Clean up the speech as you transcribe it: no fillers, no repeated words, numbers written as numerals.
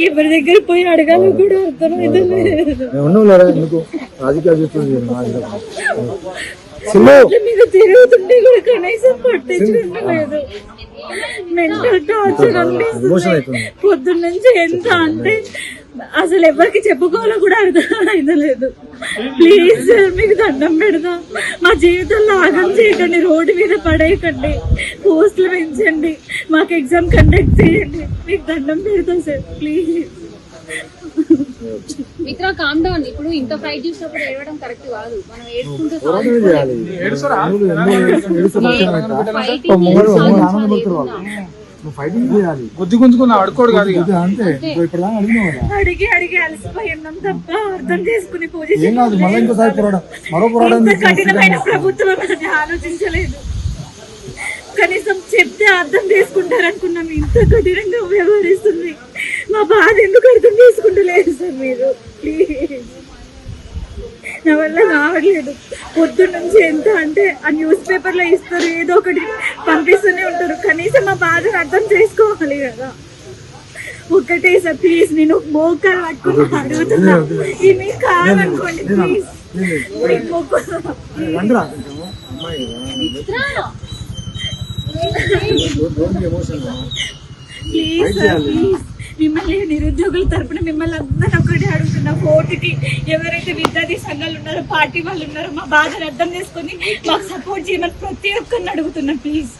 ఎవరి దగ్గర పోయి అడగాలో కూడా అర్థమైతే మీద తిరుగుతుంటే కూడా కనీసం పట్టించుకుంటలేదు. మెంటల్ టార్చర్ అనిపిస్తుంది పొద్దున్న నుంచి. ఎంత అంటే అసలు ఎవరికి చెప్పుకోవాలో కూడా అర్థం అయితలేదు. ప్లీజ్ సార్ మీకు దండం పెడదా, మా జీవితంలో ఆగం చేయకండి, రోడ్డు మీద పడేయకండి, పోస్టులు పెంచండి, మాకు ఎగ్జామ్ కండక్ట్ చేయండి, మీకు దండం పెడతాం సార్ ప్లీజ్. మిత్ర కామ్ డౌన్. ఇప్పుడు ఇంత ఫైట్ చూసినప్పుడు ఏడవడం కరెక్ట్ కాదు. మనం ఏడుకుంటే గుద్ది గుంజుకున్నా అడుకోడు కాదు. అడిగి అడిగి అలసిపోయినాం తప్ప అర్థం చేసుకునే పొజిషన్ కఠినమైన ప్రభుత్వం అని ఆలోచించలేదు. కనీసం చెప్తే అర్థం చేసుకుంటారనుకున్నాం, ఇంత కఠినంగా వ్యవహరిస్తుంది. మా బాధ ఎందుకు అర్థం చేసుకుంటలేదు సార్ మీరు ప్లీజ్. నా వల్ల కావట్లేదు. పొద్దున్న నుంచి ఎంత అంటే ఆ న్యూస్ పేపర్లో ఇస్తారు, ఏదో ఒకటి పంపిస్తూనే ఉంటారు. కనీసం మా బాధను అర్థం చేసుకోవాలి కదా. ఒక్కటే సార్ ప్లీజ్, నేను మోకాలు పట్టుకుని అడుగుతున్నా, ఇది కాదనుకోండి ప్లీజ్. ప్లీజ్ సార్ ప్లీజ్, మిమ్మల్ని నిరుద్యోగుల తరపున మిమ్మల్ని అందరూ ఒకటి అడుగుతున్నా, కోర్టుకి ఎవరైతే విద్యార్థి సంఘాలు ఉన్నారో, పార్టీ వాళ్ళు ఉన్నారో, మా బాధను అర్థం చేసుకుని మాకు సపోర్ట్ చేయమని ప్రతి ఒక్కరిని అడుగుతున్నా ప్లీజ్.